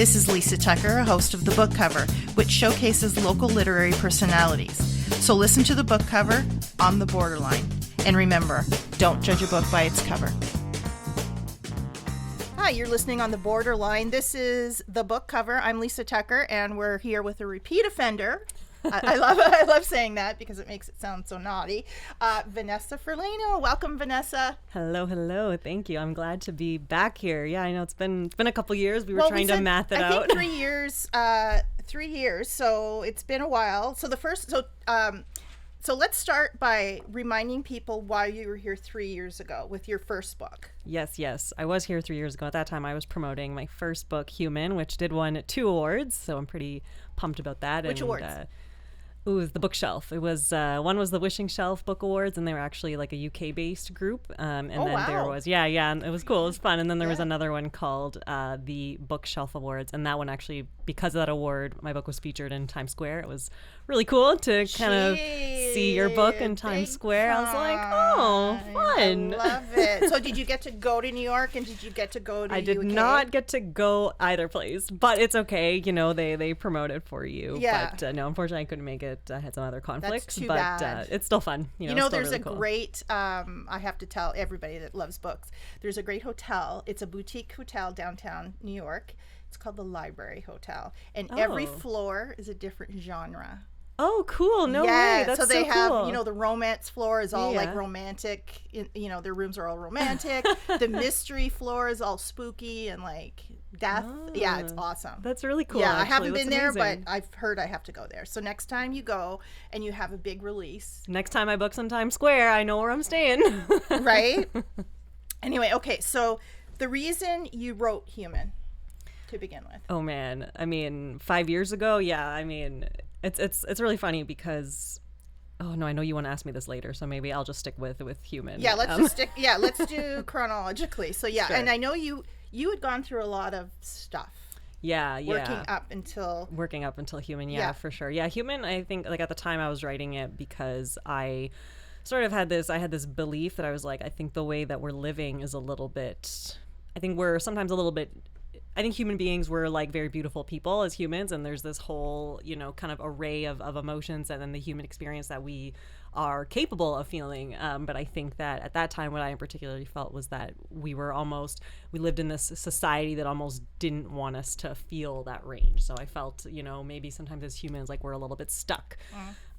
This is Lisa Tucker, host of The Book Cover, which showcases local literary personalities. So listen to The Book Cover on the borderline. And remember, don't judge a book by its cover. Hi, you're listening on The Borderline. This is The Book Cover. I'm Lisa Tucker, and we're here with a repeat offender. I love saying that because it makes it sound so naughty. Vanessa Ferlaino. Welcome, Vanessa. Hello. Thank you. I'm glad to be back here. Yeah, I know it's been a couple years. We were trying to math it out. I think 3 years. 3 years. So it's been a while. So so let's start by reminding people why you were here 3 years ago with your first book. Yes. I was here 3 years ago. At that time, I was promoting my first book, Human, which did win 2 awards. So I'm pretty pumped about that. Which awards? It was the bookshelf. It was one was the Wishing Shelf Book Awards, and they were actually like a UK-based group. And then there was and it was cool. It was fun. And then there was another one called the Bookshelf Awards, and that one actually, because of that award, my book was featured in Times Square. It was really cool to kind of see your book in Times Square. I was like, oh, fun. I love it. So did you get to go to New York, and did you get to go to I did UK? Not get to go either place, but it's okay. You know, they promote it for you. Yeah. But no, unfortunately, I couldn't make it. I had some other conflicts. That's too but bad. It's still fun. You know there's really a cool. great, I have to tell everybody that loves books, there's a great hotel. It's a boutique hotel downtown New York. It's called the Library Hotel. And every floor is a different genre. Oh, cool. No way. That's so they have, cool. the romance floor is all like romantic. Their rooms are all romantic. The mystery floor is all spooky and like death. Yeah, it's awesome. That's really cool. Yeah, actually. I haven't been there, amazing. but I've heard I have to go there. So next time you go and you have a big release. Next time I book some Times Square, I know where I'm staying. Right? Anyway, okay. So the reason you wrote Human to begin with. Oh, man. I mean, 5 years ago, it's really funny because, oh no, I know you want to ask me this later, so maybe I'll just stick with Human. Yeah, let's do chronologically. So Sure. and I know you had gone through a lot of stuff. Yeah. Working up until Human, for sure. Yeah, Human, I think, like, at the time I was writing it because I sort of had this belief that I was like, I think the way that we're living is a little bit, I think we're sometimes a little bit, I think human beings were like very beautiful people as humans, and there's this whole, kind of array of emotions and then the human experience that we are capable of feeling. But I think that at that time, what I particularly felt was that we lived in this society that almost didn't want us to feel that range. So I felt, maybe sometimes as humans, like we're a little bit stuck.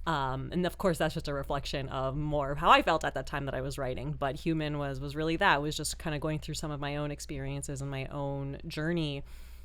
And of course, that's just a reflection of more of how I felt at that time that I was writing. But Human was really that. It was just kind of going through some of my own experiences and my own journey,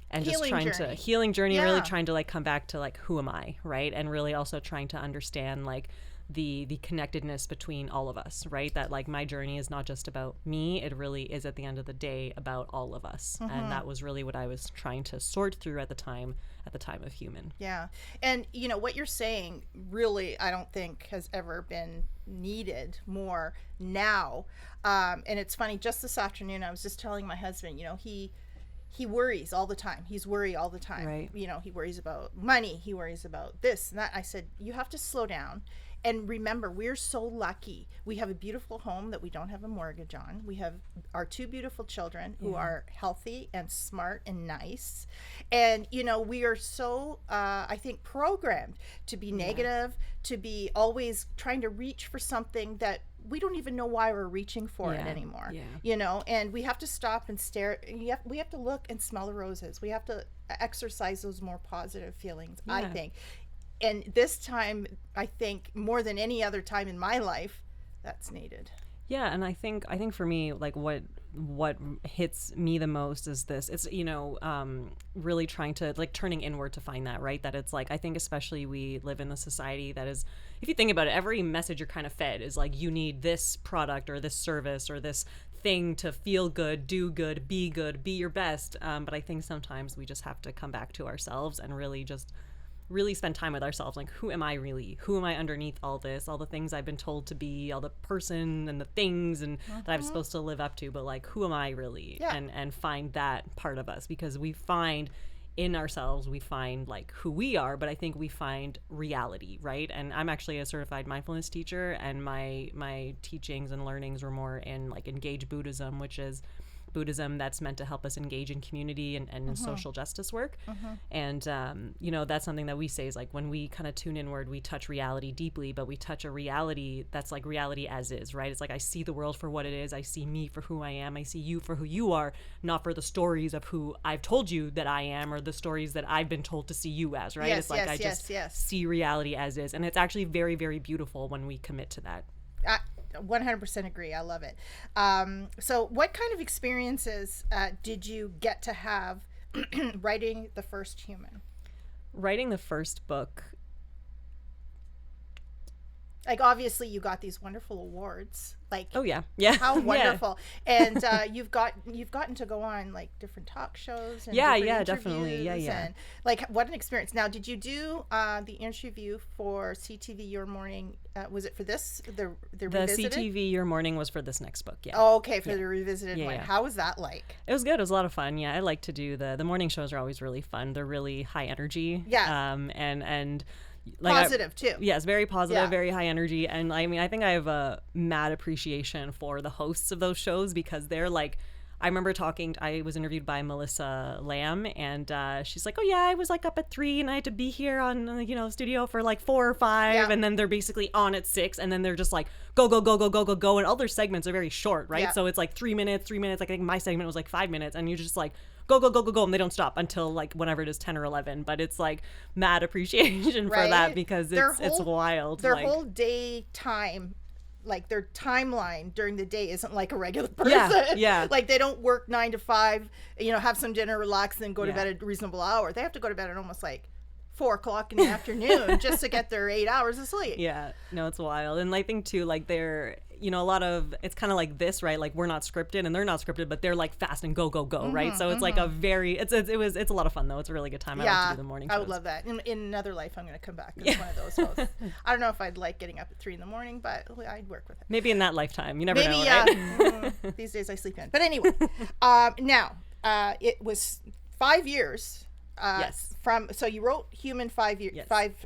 and healing journey, really trying to like come back to like, who am I, right? And really also trying to understand like the connectedness between all of us, right? That like my journey is not just about me. It really is at the end of the day about all of us. Mm-hmm. And that was really what I was trying to sort through at the time of Human. Yeah. And what you're saying really, I don't think has ever been needed more now. And it's funny, just this afternoon, I was just telling my husband, he worries all the time. He's worried all the time. Right. He worries about money. He worries about this and that. I said, you have to slow down. And remember, we're so lucky. We have a beautiful home that we don't have a mortgage on. We have our 2 beautiful children who are healthy and smart and nice. And, we are so, I think, programmed to be negative, to be always trying to reach for something that we don't even know why we're reaching for it anymore. And we have to stop and stare. We have to look and smell the roses. We have to exercise those more positive feelings, I think. And this time, I think more than any other time in my life, that's needed. Yeah, and I think for me, like what hits me the most is this. It's really trying to like turning inward to find that, right? That it's like, I think especially we live in the society that is, if you think about it, every message you're kind of fed is like, you need this product or this service or this thing to feel good, do good, be your best. But I think sometimes we just have to come back to ourselves and really spend time with ourselves. Like, who am I really? Who am I underneath all this? All the things I've been told to be, all the person and the things and that I'm supposed to live up to, but like, who am I really? Yeah. And find that part of us, because we find in ourselves, we find like who we are, but I think we find reality, right? And I'm actually a certified mindfulness teacher, and my teachings and learnings were more in like engaged Buddhism, which is Buddhism that's meant to help us engage in community and in social justice work. And, that's something that we say is like when we kind of tune inward, we touch reality deeply, but we touch a reality that's like reality as is, right? It's like I see the world for what it is. I see me for who I am. I see you for who you are, not for the stories of who I've told you that I am or the stories that I've been told to see you as, right? It's like I just see reality as is. And it's actually very, very beautiful when we commit to that. 100% agree. I love it. So what kind of experiences did you get to have writing the first human? Writing the first book. Like, obviously you got these wonderful awards. Like, oh yeah, how wonderful. And you've gotten to go on like different talk shows and definitely. And like, what an experience. Now, did you do the interview for CTV Your Morning? Was it for this, the Revisited? CTV Your Morning was for this next book. Oh, okay, for the Revisited one. How was that like? It was good. It was a lot of fun. Yeah, I like to do the morning shows are always really fun. They're really high energy. And like positive too. Yes, very positive, very high energy. And I mean, I think I have a mad appreciation for the hosts of those shows because they're like, I remember I was interviewed by Melissa Lamb, and she's like, oh yeah, I was like up at 3 and I had to be here on, studio for like 4 or 5. And then they're basically on at 6. And then they're just like, go. And all their segments are very short, right? Yeah. So it's like 3 minutes. Like I think my segment was like 5 minutes, and you're just like, go. And they don't stop until like whenever it is 10 or 11. But it's like mad appreciation for that because it's wild. Their whole day time, like their timeline during the day isn't like a regular person. Yeah. Like they don't work 9 to 5, have some dinner, relax, and then go to bed at a reasonable hour. They have to go to bed at almost like 4 o'clock in the afternoon just to get their 8 hours of sleep. Yeah. No, it's wild. And I think too, like they're, a lot of, it's kind of like this, right? Like we're not scripted and they're not scripted, but they're like fast and go, right? So it's like a very, it's a lot of fun though. It's a really good time. I like to do the morning shows. I would love that. In another life, I'm going to come back as one of those hosts. I don't know if I'd like getting up at 3 a.m, but I'd work with it. Maybe in that lifetime. You never know, right? These days I sleep in. But anyway, now it was 5 years. So you wrote Human 5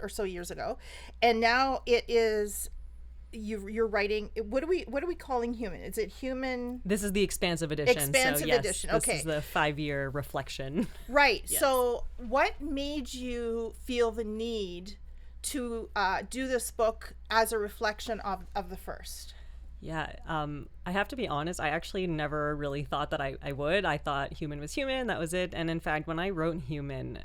or so years ago, and now it is you're writing. What are we calling Human? Is it Human? This is the Expansive Edition. Expansive Edition. Okay, this is the 5-year reflection. Right. Yes. So what made you feel the need to do this book as a reflection of the first? Yeah, I have to be honest, I actually never really thought that I would. I thought Human was human, that was it. And in fact, when I wrote Human,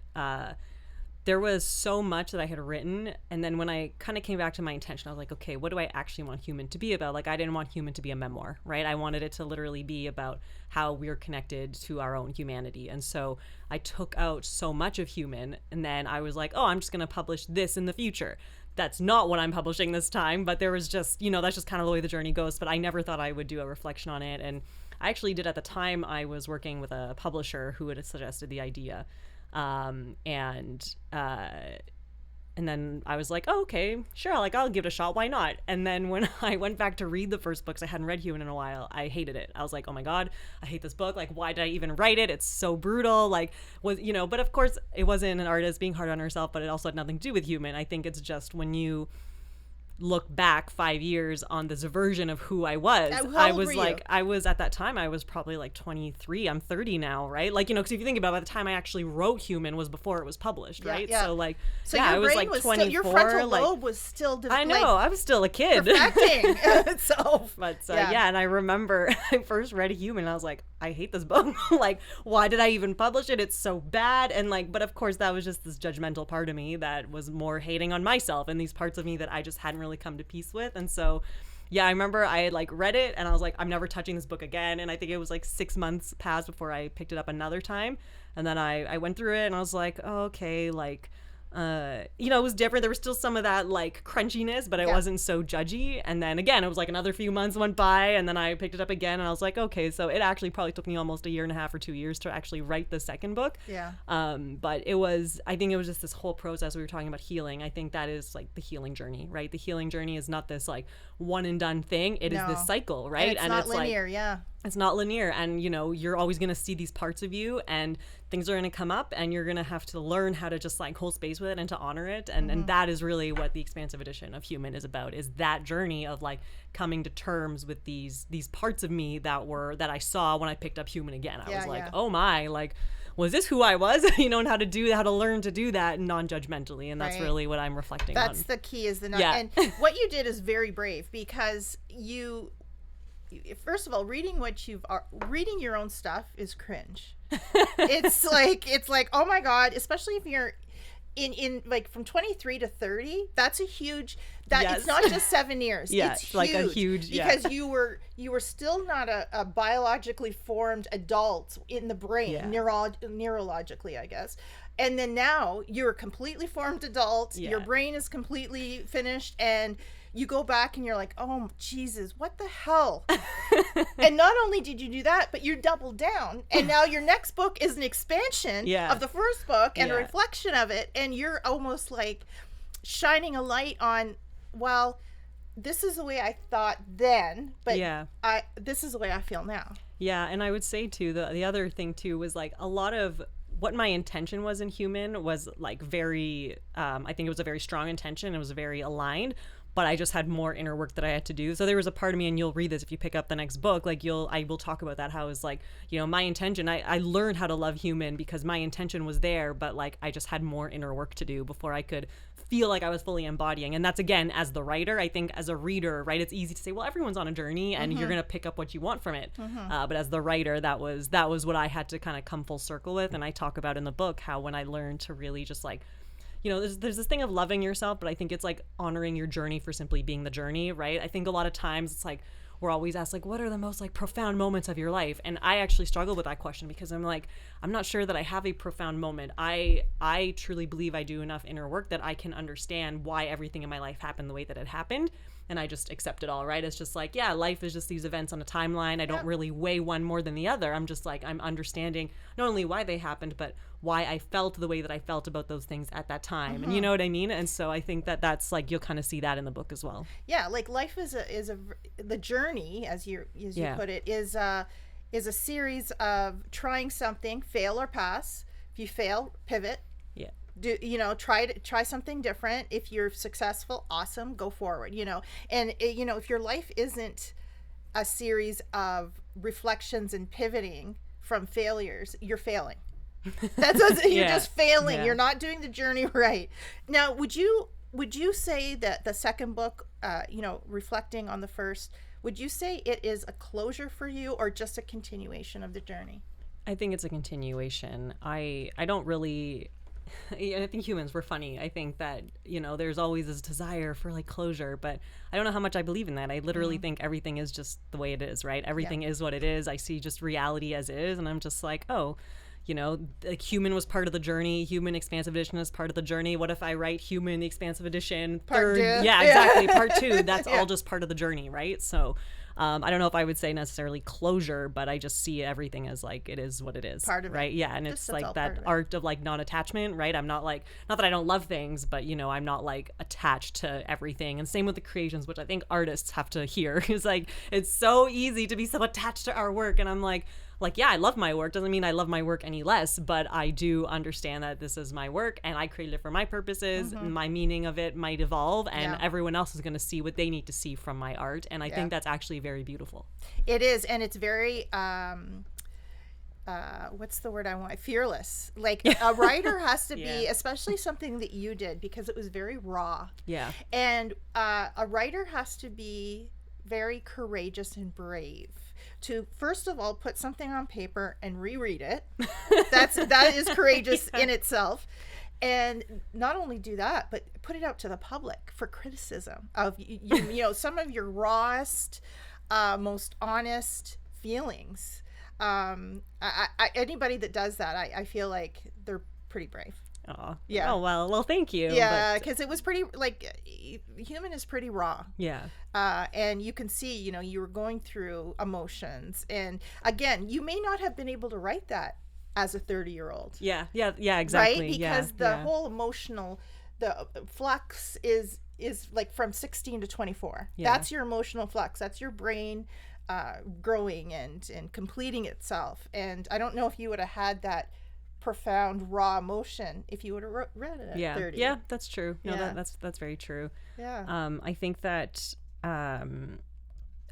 there was so much that I had written. And then when I kind of came back to my intention, I was like, okay, what do I actually want Human to be about? Like, I didn't want Human to be a memoir, right? I wanted it to literally be about how we're connected to our own humanity. And so I took out so much of Human, and then I was like, oh, I'm just going to publish this in the future. That's not what I'm publishing this time, but there was just, that's just kind of the way the journey goes. But I never thought I would do a reflection on it. And I actually did at the time. I was working with a publisher who had suggested the idea. And then I was like, oh, okay, sure, like I'll give it a shot. Why not? And then when I went back to read the first book, 'cause I hadn't read Human in a while, I hated it. I was like, oh my God, I hate this book. Like, why did I even write it? It's so brutal. Like, but of course it wasn't an artist being hard on herself, but it also had nothing to do with Human. I think it's just when you look back 5 years on this version of who I was, I was at that time, I was probably like 23. I'm 30 now, right? Like, because if you think about it, by the time I actually wrote Human was before it was published, right? Yeah. So I was like 24. Your frontal lobe was still I know, I was still a kid. Perfecting itself. And I remember I first read Human and I was like, I hate this book. Like, why did I even publish it? It's so bad. And but of course that was just this judgmental part of me that was more hating on myself and these parts of me that I just hadn't really come to peace with. And so I remember I had read it and I was like, I'm never touching this book again. And I think it was 6 months passed before I picked it up another time. And then I went through it and I was like, oh, okay, it was different. There was still some of that crunchiness, but it wasn't so judgy. And then again, it was another few months went by and then I picked it up again and I was like, okay, so it actually probably took me almost 1.5 years or 2 years to actually write the second book. Yeah. But I think it was just this whole process. We were talking about healing. I think that is the healing journey, right? The healing journey is not this one and done thing. It is this cycle, right? And it's not linear. It's not linear, and you're always going to see these parts of you, and things are going to come up, and you're going to have to learn how to just like hold space with it and to honor it, and that is really what the expansive edition of Human is about, is that journey of like coming to terms with these parts of me that I saw when I picked up Human again. I was like, oh my, like, was this who I was? And how to learn to do that non-judgmentally, and that's really what I'm reflecting on. That's the key, is and what you did is very brave, because first of all, reading your own stuff is cringe. it's like, oh my God, especially if you're in like from 23 to 30, that's a huge, it's not just 7 years. It's huge, like a huge, because you were still not a biologically formed adult in the brain, neurologically, I guess. And then now you're a completely formed adult, your brain is completely finished, and you go back and you're like, oh, Jesus, what the hell? And not only did you do that, but you doubled down. And now your next book is an expansion of the first book and a reflection of it. And you're almost like shining a light on, well, this is the way I thought then, but this is the way I feel now. Yeah, and I would say, too, the other thing, too, was like a lot of what my intention was in Human was like very, I think it was a very strong intention. It was very aligned. But I just had more inner work that I had to do. So there was a part of me, and you'll read this if you pick up the next book, like I will talk about that, how it was like, my intention, I learned how to love Human because my intention was there, but like I just had more inner work to do before I could feel like I was fully embodying. And that's, again, as the writer, I think as a reader, right, it's easy to say, well, everyone's on a journey and you're going to pick up what you want from it. But as the writer, that was what I had to kind of come full circle with. And I talk about in the book how when I learned to really just like, there's this thing of loving yourself, but I think it's like honoring your journey for simply being the journey, right? I think a lot of times it's like we're always asked, like, what are the most like profound moments of your life? And I actually struggle with that question because I'm like, I'm not sure that I have a profound moment. I truly believe I do enough inner work that I can understand why everything in my life happened the way that it happened. And I just accept it all, right? It's just like, life is just these events on a timeline. I don't really weigh one more than the other. I'm just like, I'm understanding not only why they happened, but why I felt the way that I felt about those things at that time. And you know what I mean? And so I think that's like, you'll kind of see that in the book as well. Yeah, like life is the journey, as you put it, is a series of trying something, fail or pass. If you fail, pivot. Try something different. If you're successful, awesome, go forward, and if your life isn't a series of reflections and pivoting from failures, you're failing. You're just failing. You're not doing the journey right. Now, would you say that the second book, reflecting on the first, would you say it is a closure for you or just a continuation of the journey? I think it's a continuation. I don't really, I think humans were funny. I think that, there's always this desire for like closure, but I don't know how much I believe in that. I literally think everything is just the way it is, right? Everything is what it is. I see just reality as is, and I'm just like, oh, like Human was part of the journey. Human Expansive Edition is part of the journey. What if I write Human the Expansive Edition part 2? Yeah, exactly. Part 2. That's all just part of the journey, right? So I don't know if I would say necessarily closure, but I just see everything as like it is what it is. Part of right? it. Yeah, and it's like that art of like non-attachment, right? I'm not like, not that I don't love things, but I'm not like attached to everything. And same with the creations, which I think artists have to hear. Is like, it's so easy to be so attached to our work, and I'm like, I love my work. Doesn't mean I love my work any less, but I do understand that this is my work and I created it for my purposes. My meaning of it might evolve, and everyone else is going to see what they need to see from my art. And I think that's actually very beautiful. It is. And it's very, what's the word I want? Fearless. Like a writer has to be, especially something that you did, because it was very raw. Yeah. And a writer has to be very courageous and brave to, first of all, put something on paper and reread it. That is courageous in itself. And not only do that, but put it out to the public for criticism of some of your rawest, most honest feelings. Anybody that does that, I feel like they're pretty brave. Oh, yeah. Oh, well, thank you. Yeah, because it was pretty, like, Human is pretty raw. Yeah. And you can see, you were going through emotions. And again, you may not have been able to write that as a 30-year-old. Yeah, exactly. Right? Because the whole emotional, the flux is like from 16 to 24. Yeah. That's your emotional flux. That's your brain growing and completing itself. And I don't know if you would have had that profound raw emotion if you would have read it at 30. Yeah, that's true. No, Yeah. that's very true. Yeah. I think that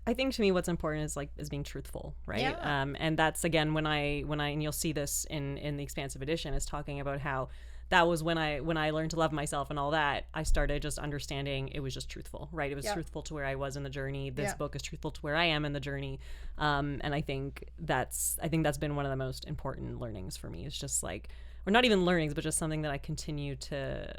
I think to me what's important is being truthful, right? Yeah. And that's again when I and you'll see this in the Expansive Edition is talking about how that was when I learned to love myself and all that. I started just understanding it was just truthful, right? It was truthful to where I was in the journey. This book is truthful to where I am in the journey, and I think that's been one of the most important learnings for me. It's just like, or not even learnings, but just something that I continue to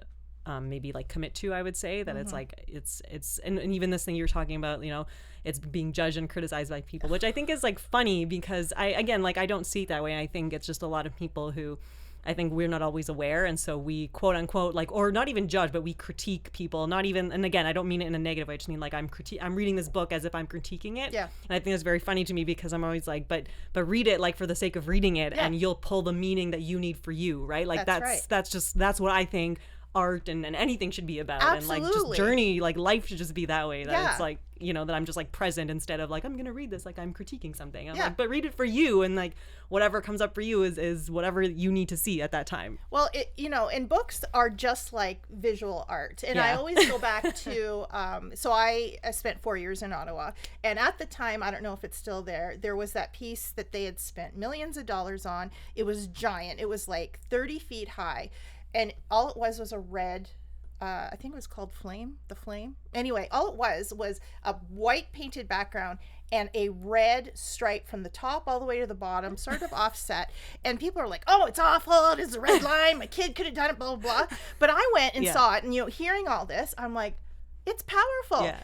maybe like commit to. I would say that it's like it's and even this thing you're talking about, you know, it's being judged and criticized by people, which I think is like funny because I don't see it that way. I think it's just a lot of people who I think we're not always aware, and so we quote unquote like, or not even judge, but we critique people. Not even, and again, I don't mean it in a negative way. I just mean like I'm reading this book as if I'm critiquing it. Yeah. And I think that's very funny to me because I'm always like, but read it like for the sake of reading it, and you'll pull the meaning that you need for you, right? Like that's what I think art and anything should be about. Absolutely. And like just journey, like life should just be that way, that it's like, you know, that I'm just like present instead of like I'm gonna read this like I'm critiquing something. I'm like, but read it for you, and like whatever comes up for you is whatever you need to see at that time. Well, it, you know, and books are just like visual art, and I always go back to so I spent 4 years in Ottawa, and at the time, I don't know if it's still there was that piece that they had spent millions of dollars on. It was giant. It was like 30 feet high, and all it was a red, I think it was called The Flame. Anyway, all it was a white painted background and a red stripe from the top all the way to the bottom, sort of offset. And people are like, oh, it's awful. It is a red line. My kid could have done it, blah, blah, blah. But I went and saw it, and, you know, hearing all this, I'm like, it's powerful. Yeah.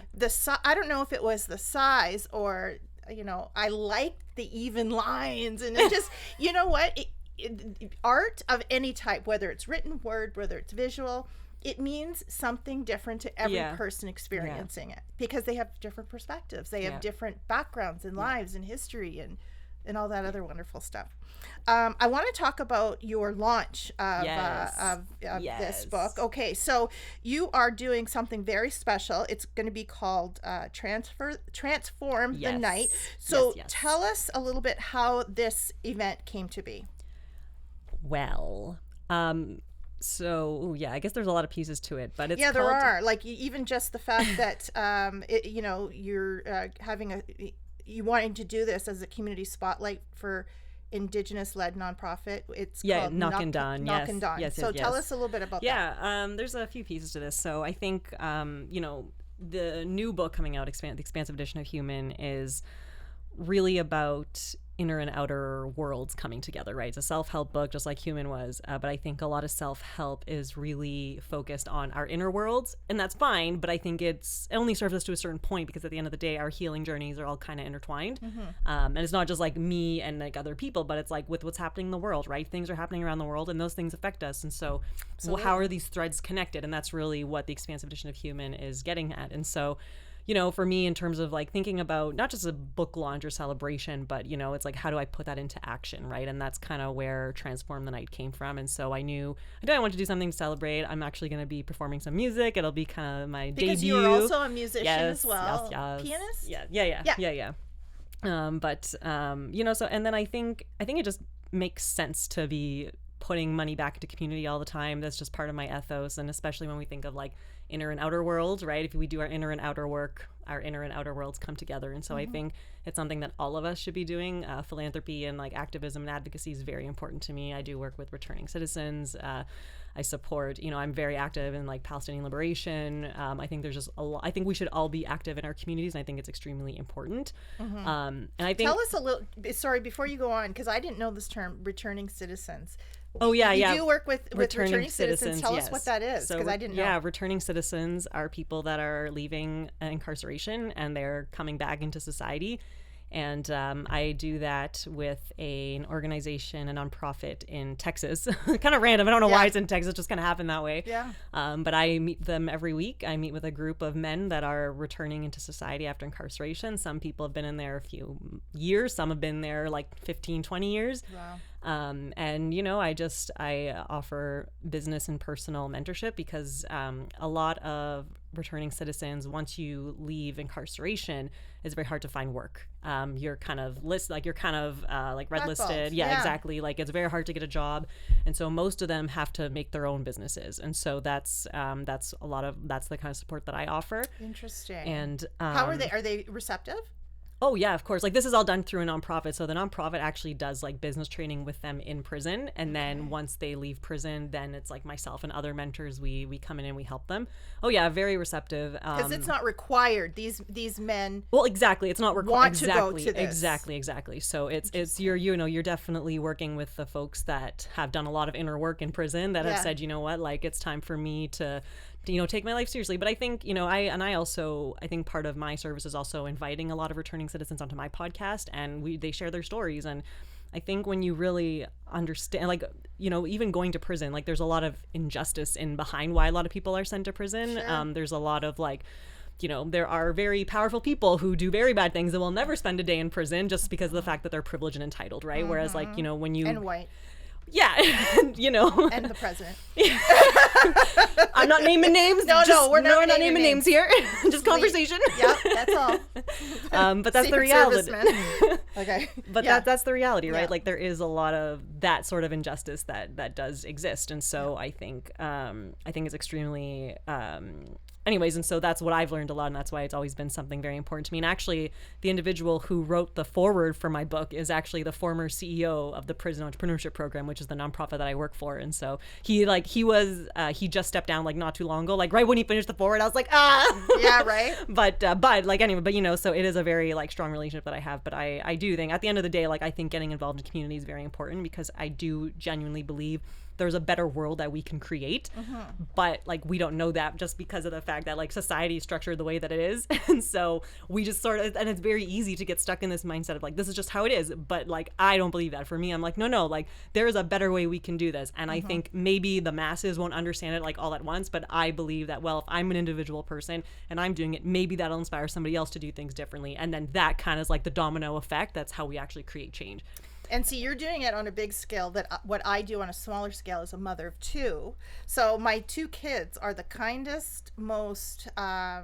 I don't know if it was the size or, you know, I liked the even lines. And it just, you know what? Art of any type, whether it's written word, whether it's visual, it means something different to every person experiencing it, because they have different perspectives. They have different backgrounds and lives and history and all that other wonderful stuff. I want to talk about your launch of this book. Okay, so you are doing something very special. It's going to be called Transform the Night. So tell us a little bit how this event came to be. Well, so I guess there's a lot of pieces to it, but it's there are, like, even just the fact that you know, you're you wanting to do this as a community spotlight for Indigenous-led nonprofit. It's called Knock and Dawn. Yes. So tell us a little bit about that. There's a few pieces to this. So I think you know, the new book coming out, the Expansive Edition of Human, is really about inner and outer worlds coming together, right? It's a self-help book, just like Human was, but I think a lot of self-help is really focused on our inner worlds, and that's fine, but I think it only serves us to a certain point, because at the end of the day, our healing journeys are all kind of intertwined. And it's not just like me and like other people, but it's like with what's happening in the world, right? Things are happening around the world, and those things affect us, and so how are these threads connected? And that's really what the Expansive Edition of Human is getting at. And so, you know, for me, in terms of like thinking about not just a book launch or celebration, but, you know, it's like, how do I put that into action, right? And that's kind of where Transform the Night came from. And so I knew I wanted to do something to celebrate. I'm actually going to be performing some music. It'll be kind of my debut. Because you're also a musician as well. Yes. Pianist? Yeah. But you know, so, and then I think it just makes sense to be putting money back into community all the time. That's just part of my ethos, and especially when we think of like inner and outer worlds, right? If we do our inner and outer work, our inner and outer worlds come together. And so I think it's something that all of us should be doing. Philanthropy and like activism and advocacy is very important to me. I do work with returning citizens. I support, you know, I'm very active in like Palestinian liberation. I think there's just a lot. I think we should all be active in our communities, and I think it's extremely important. And I think, tell us a little, sorry, before you go on, because I didn't know this term, returning citizens. You do work with returning citizens. Tell us what that is, because I didn't know. Yeah, returning citizens are people that are leaving incarceration and they're coming back into society. And I do that with an organization, a nonprofit in Texas. Kind of random. I don't know why it's in Texas. It just kind of happened that way. Yeah. But I meet them every week. I meet with a group of men that are returning into society after incarceration. Some people have been in there a few years. Some have been there like 15, 20 years. Wow. And, you know, I offer business and personal mentorship, because a lot of returning citizens, once you leave incarceration, it's very hard to find work. You're kind of like red listed. Yeah, exactly. Like it's very hard to get a job. And so most of them have to make their own businesses. And so that's the kind of support that I offer. Interesting. And how are they receptive? Oh yeah, of course. Like this is all done through a nonprofit. So the nonprofit actually does like business training with them in prison. And then once they leave prison, then it's like myself and other mentors, we come in and we help them. Oh yeah, very receptive. Because it's not required. These men Well, exactly. It's not required. Want to go to this. Exactly. So it's you're definitely working with the folks that have done a lot of inner work in prison that have said, you know what, like it's time for me to take my life seriously. But I think, I think part of my service is also inviting a lot of returning citizens onto my podcast, and they share their stories. And I think when you really understand, like, even going to prison, like there's a lot of injustice behind why a lot of people are sent to prison. Sure. There's a lot of like, there are very powerful people who do very bad things that will never spend a day in prison just because of the fact that they're privileged and entitled, right? Whereas like, when you... And white. Yeah, And the president. I'm not naming names. We're not naming names here. Just conversation. Yeah, that's all. But that's Secret the reality. Okay. But that's the reality, right? Like there is a lot of that sort of injustice that does exist, and so I think it's extremely. Anyways, and so that's what I've learned a lot, and that's why it's always been something very important to me. And actually, the individual who wrote the foreword for my book is actually the former CEO of the Prison Entrepreneurship Program, which is the nonprofit that I work for. And so he just stepped down like not too long ago, like right when he finished the foreword, I was like, yeah, right. But so it is a very like strong relationship that I have. But I do think at the end of the day, like I think getting involved in community is very important, because I do genuinely believe there's a better world that we can create, but like we don't know that just because of the fact that like society is structured the way that it is. And so we just and it's very easy to get stuck in this mindset of like, this is just how it is. But like, I don't believe that. For me, I'm like, no, like there is a better way we can do this. And I think maybe the masses won't understand it like all at once, but I believe that, well, if I'm an individual person and I'm doing it, maybe that'll inspire somebody else to do things differently. And then that kind of is like the domino effect. That's how we actually create change. And see, you're doing it on a big scale. That what I do on a smaller scale as a mother of two. So my two kids are the kindest, most, they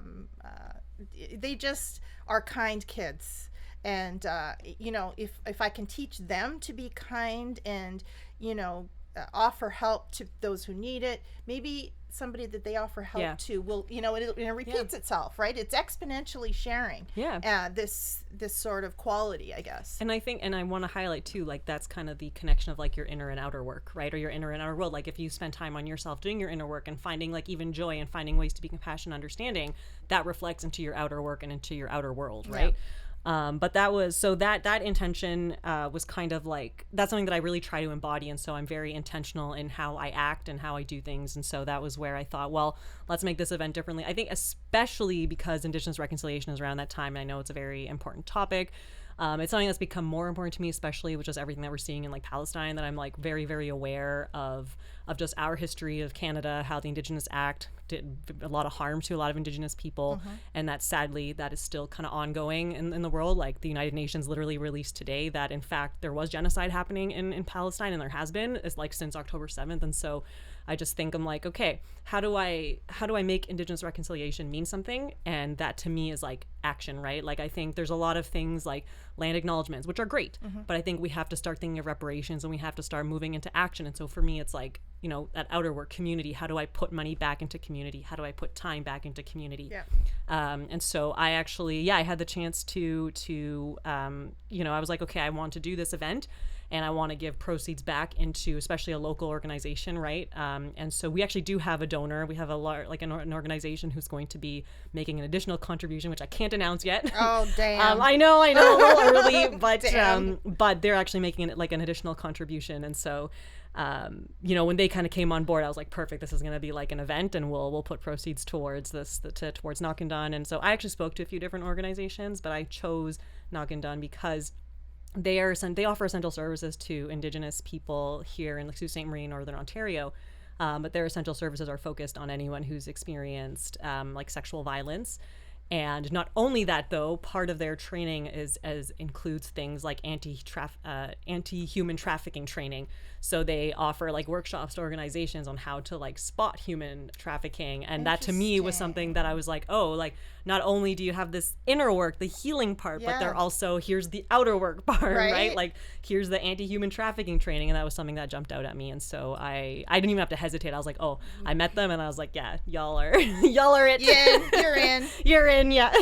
just are kind kids. And, if I can teach them to be kind and, offer help to those who need it, maybe somebody that they offer help to will, it repeats itself, right? It's exponentially sharing this sort of quality, I guess. And I think, and I want to highlight too, like that's kind of the connection of like your inner and outer work, right? Or your inner and outer world. Like if you spend time on yourself doing your inner work and finding like even joy and finding ways to be compassionate, understanding, that reflects into your outer work and into your outer world, right? But that was, so that intention was kind of like, that's something that I really try to embody. And so I'm very intentional in how I act and how I do things. And so that was where I thought, well, let's make this event differently. I think especially because Indigenous reconciliation is around that time. And I know it's a very important topic. It's something that's become more important to me, especially with just everything that we're seeing in like Palestine, that I'm like very, very aware of just our history of Canada, how the Indigenous Act did a lot of harm to a lot of Indigenous people. And that sadly, that is still kind of ongoing in the world. Like the United Nations literally released today that in fact there was genocide happening in Palestine, and there has been, it's like since October 7th. And so I just think I'm like, okay, how do I make Indigenous reconciliation mean something? And that to me is like action, right? Like I think there's a lot of things like land acknowledgements, which are great, but I think we have to start thinking of reparations and we have to start moving into action. And so for me, it's like, that outer work, community. How do I put money back into community? How do I put time back into community? And so I actually, I had the chance to I was like, okay, I want to do this event and I want to give proceeds back into especially a local organization, right? And so we actually do have a donor. We have an organization who's going to be making an additional contribution, which I can't announce yet. Oh, damn. I know, a little early, but they're actually making it like an additional contribution. And so when they kind of came on board, I was like, perfect, this is going to be like an event and we'll put proceeds towards this, towards Knock and Done. And so I actually spoke to a few different organizations, but I chose Knock and Done because they offer essential services to Indigenous people here in Sault Ste. Marie, Northern Ontario. But their essential services are focused on anyone who's experienced like sexual violence. And not only that, though, part of their training includes things like anti-human trafficking training. So they offer like workshops to organizations on how to like spot human trafficking. And that to me was something that I was like, oh, like not only do you have this inner work, the healing part, but they're also, here's the outer work part, right? Like here's the anti-human trafficking training. And that was something that jumped out at me. And so I didn't even have to hesitate. I was like, oh, I met them and I was like, yeah, y'all are it. Yeah, you're in. You're in, yeah.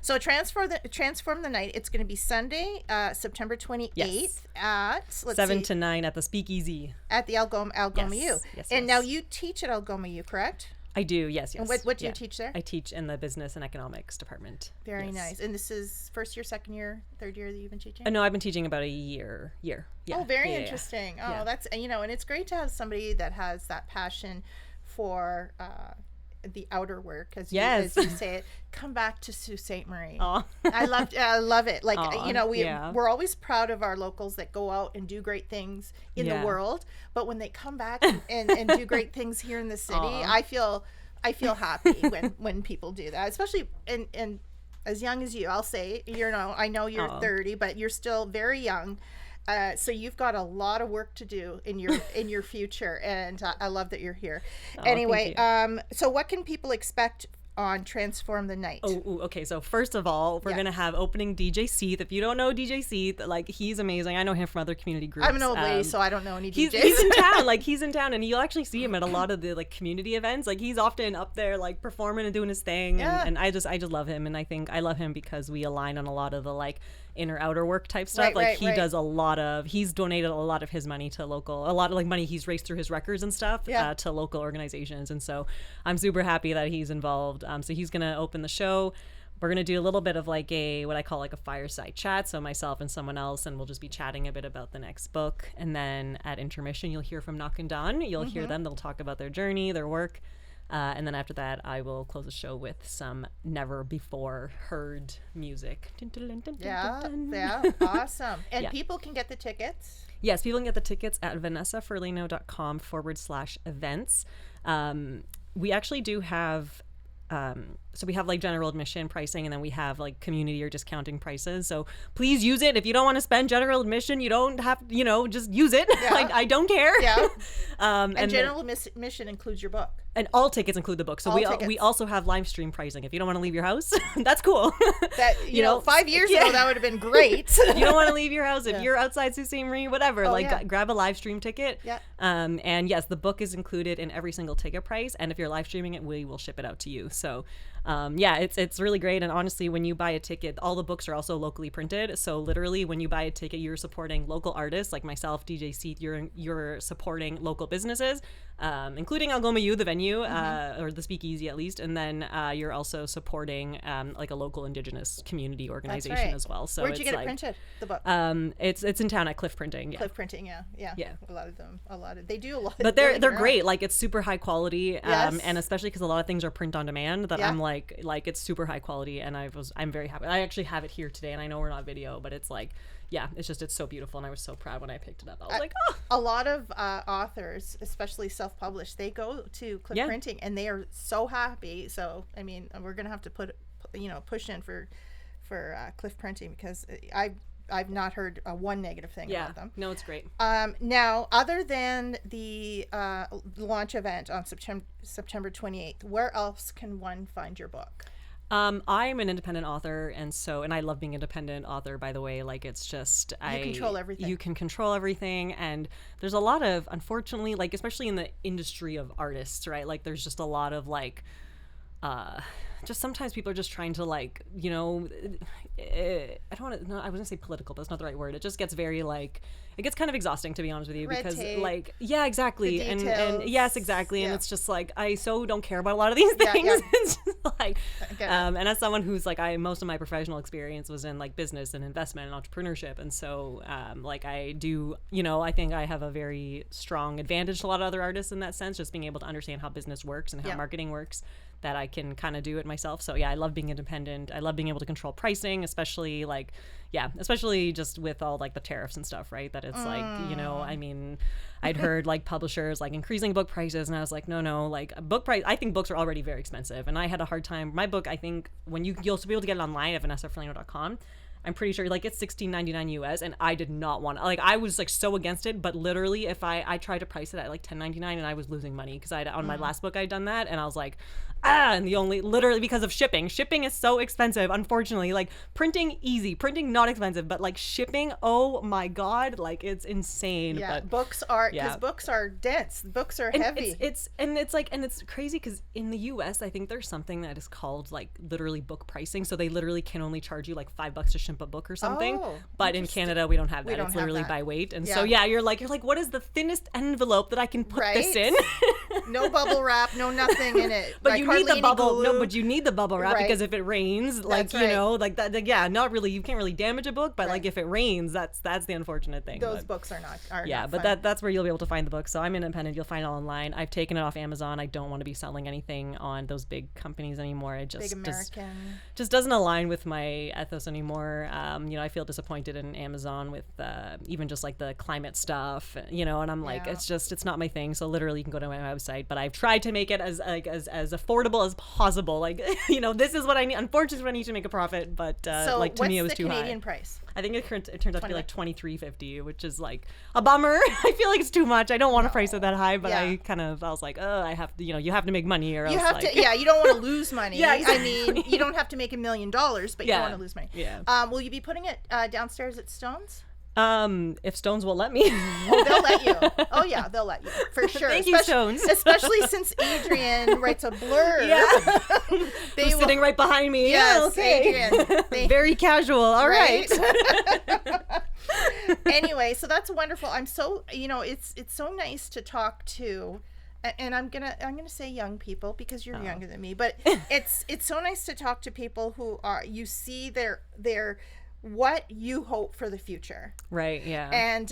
So Transform the Night. It's going to be Sunday, September 28th at 7 to 9 at the Speakeasy. At the Algoma U. Yes, and now you teach at Algoma U, correct? I do, yes. And what do you teach there? I teach in the business and economics department. Very nice. And this is first year, second year, third year that you've been teaching? No, I've been teaching about a year. Yeah. Oh, very interesting. Yeah. Oh, that's, and it's great to have somebody that has that passion for the outer work, as you say it. Come back to Sault Ste. Marie. I love it. Like, we're always proud of our locals that go out and do great things in the world, but when they come back and do great things here in the city, I feel happy when people do that, especially and as young as you. I'll say, I know you're 30, but you're still very young. So you've got a lot of work to do in your future, and I love that you're here. Anyway, so what can people expect on Transform the Night? Okay. So first of all, we're gonna have opening DJ Seath. If you don't know DJ Seath, like he's amazing. I know him from other community groups. I'm an old lady, so I don't know any DJs. He's in town. Like he's in town, and you'll actually see him at a lot of the like community events. Like he's often up there, like performing and doing his thing. Yeah. And I just love him, and I think I love him because we align on a lot of the like inner outer work type stuff. He does he's donated a lot of his money to a lot of like money he's raised through his records and stuff to local organizations. And so I'm super happy that he's involved. So he's going to open the show. We're going to do a little bit of like what I call like a fireside chat. So myself and someone else, and we'll just be chatting a bit about the next book. And then at intermission, you'll hear from Knock and Dawn. You'll hear them. They'll talk about their journey, their work. And then after that, I will close the show with some never before heard music. Yeah, awesome. And people can get the tickets? Yes, people can get the tickets at vanessaferlaino.com/events. We actually do have so we have like general admission pricing, and then we have like community or discounting prices. So please use it. If you don't want to spend general admission, you don't have, just use it. Yeah. Like I don't care. Yeah. And general admission includes your book. And all tickets include the book. So we also have live stream pricing. If you don't want to leave your house, that's cool. That 5 years ago that would have been great. If you don't want to leave your house, if you're outside Sault Ste. Marie, whatever, grab a live stream ticket. Yeah. And yes, the book is included in every single ticket price. And if you're live streaming it, we will ship it out to you. So it's really great. And honestly, when you buy a ticket, all the books are also locally printed. So literally when you buy a ticket, you're supporting local artists like myself, DJ Seath. You're supporting local businesses, including Algoma U, the venue, or the Speakeasy at least. And then you're also supporting like a local Indigenous community organization as well. So where'd you get it printed, the book? It's in town at Cliff Printing. Yeah. Cliff Printing, yeah. They do a lot. But they're great. Like it's super high quality, and especially because a lot of things are print on demand. That I'm like it's super high quality, and I'm very happy. I actually have it here today, and I know we're not video, but it's like. Yeah, it's so beautiful, and I was so proud when I picked it up. I was like, oh. A lot of authors, especially self-published, they go to Cliff Printing, and they are so happy. So, I mean, we're gonna have to push in for Cliff Printing, because I've not heard one negative thing about them. No, it's great. Now, other than the launch event on September 28th, where else can one find your book? I'm an independent author, and I love being an independent author, by the way. Like, it's just, you control everything. You can control everything, and there's a lot of, unfortunately, like, especially in the industry of artists, right? Like, there's just a lot of, like, just sometimes people are just trying to, like, I was gonna say political, but that's not the right word. It just gets very, like, it gets kind of exhausting, to be honest with you, red because tape, like, yeah, exactly. And yes, exactly. And it's just like, I so don't care about a lot of these things. Yeah. It's just like, and as someone who's like, most of my professional experience was in like business and investment and entrepreneurship. And so, like I do, I think I have a very strong advantage to a lot of other artists in that sense, just being able to understand how business works and how marketing works, that I can kind of do it myself. So yeah, I love being independent. I love being able to control pricing, especially especially just with all like the tariffs and stuff, right? That it's like, I mean, I'd heard like publishers like increasing book prices, and I was like, no, like book price. I think books are already very expensive, and I had a hard time. My book, I think, when you'll be able to get it online at vanessaferlaino.com. I'm pretty sure like it's $16.99 US, and I did not want, like, I was like so against it, but literally if I tried to price it at like $10.99 and I was losing money because on my last book I'd done that, and I was like, and literally because of shipping is so expensive, unfortunately. Like printing printing not expensive, but like shipping, oh my god, like it's insane. Yeah, but books are, because books are dense, books are heavy. It's crazy because in the US I think there's something that is called like literally book pricing, so they literally can only charge you like $5 to ship a book or something. But in Canada we don't have that. It's literally by weight, and so you're like what is the thinnest envelope that I can put this in? No bubble wrap, no nothing in it. But like, you need the bubble. glue. No, but you need the bubble wrap because if it rains, like That's like that. Like, yeah, not really. You can't really damage a book, but like if it rains, that's the unfortunate thing. Those books are not. But fun. that's where you'll be able to find the book. So I'm independent. You'll find it online. I've taken it off Amazon. I don't want to be selling anything on those big companies anymore. It just big American just doesn't align with my ethos anymore. I feel disappointed in Amazon with even just like the climate stuff, and I'm like, it's not my thing. So literally, you can go to my website, but I've tried to make it as affordable as possible. Like, this is what I need. Unfortunately, I need to make a profit, but so like to me, it was too high. What's the Canadian price? I think it turns out to be like $23.50, which is like a bummer. I feel like it's too much. I don't want to price it that high, but I was like, I have to, you have to make money, or you else have like, to. Yeah, you don't want to lose money. Yeah, exactly. I mean, you don't have to make $1 million, but you don't want to lose money. Yeah. Will you be putting it downstairs at Stone's? If Stone's will let me. Oh, they'll let you. Oh yeah, they'll let you for sure. Thank you, Stone's. Especially since Adrian writes a blurb. Yeah, who's sitting right behind me. Yes, yeah, okay. Adrian. Very casual. All right. Anyway, so that's wonderful. I'm so it's so nice to talk to. And I'm gonna say young people because you're younger than me, but it's so nice to talk to people who are, you see their what you hope for the future. Right. Yeah. And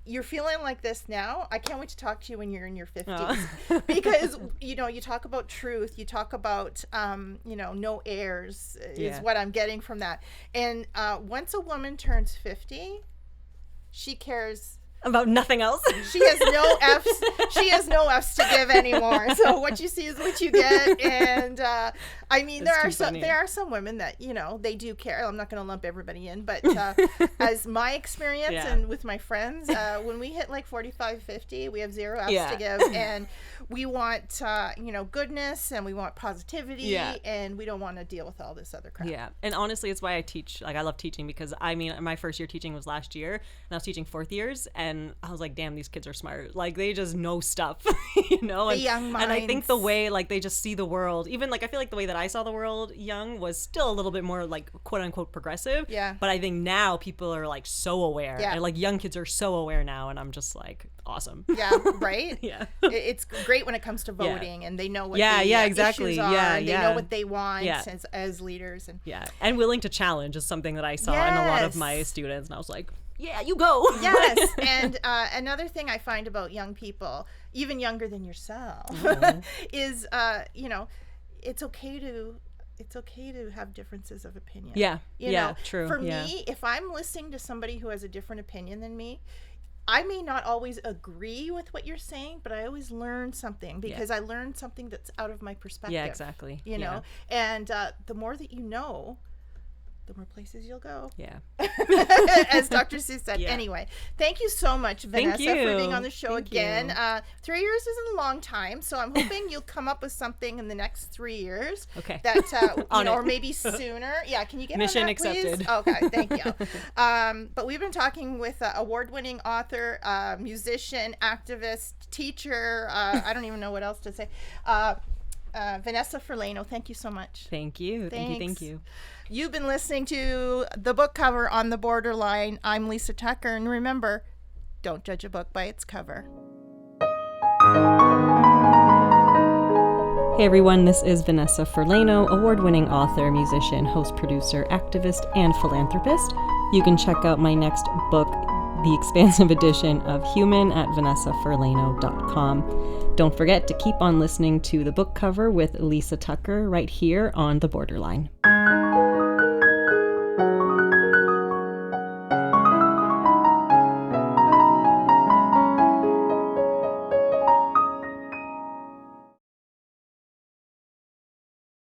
you're feeling like this now. I can't wait to talk to you when you're in your 50s because you talk about truth, you talk about no airs is what I'm getting from that. And once a woman turns 50, she cares about nothing else. She has no F's. She has no F's to give anymore. So what you see is what you get. And I mean, there are some women that they do care. I'm not going to lump everybody in, but as my experience and with my friends, when we hit like 45, 50, we have zero F's to give, and we want goodness, and we want positivity, and we don't want to deal with all this other crap. Yeah, and honestly, it's why I teach. Like, I love teaching because I mean, my first year teaching was last year, and I was teaching fourth years, and I was like, damn, these kids are smart. Like, they just know stuff, And, the young minds. And I think the way like they just see the world, even like I feel like the way that I saw the world young was still a little bit more like quote unquote progressive. Yeah. But I think now people are like so aware, and like young kids are so aware now, and I'm just like, awesome. Yeah. Right. Yeah. It's great when it comes to voting, and they know what exactly. issues are, and they know what they want as leaders, and and willing to challenge is something that I saw in a lot of my students, and I was like, yeah, you go. Yes. And another thing I find about young people, even younger than yourself, is it's okay to have differences of opinion. Yeah. You know, true. For me, if I'm listening to somebody who has a different opinion than me, I may not always agree with what you're saying, but I always learn something because I learned something that's out of my perspective. Yeah, exactly. You know, and the more that you know, the more places you'll go. Yeah. As Dr. Seuss said. Yeah. Anyway, thank you so much, Vanessa, for being on the show again. 3 years isn't a long time, so I'm hoping you'll come up with something in the next 3 years. Okay. That or maybe sooner. Yeah, can you get Mission on that, accepted. Please? Okay, thank you. But we've been talking with award-winning author, musician, activist, teacher. I don't even know what else to say. Vanessa Ferlaino, thank you so much. Thank you. Thank you. You've been listening to The Book Cover on the Borderline. I'm Lisa Tucker, and remember, don't judge a book by its cover. Hey everyone, this is Vanessa Ferlaino, award-winning author, musician, host, producer, activist, and philanthropist. You can check out my next book, the Expansive Edition of Human at vanessaferlaino.com. Don't forget to keep on listening to The Book Cover with Lisa Tucker right here on The Borderline.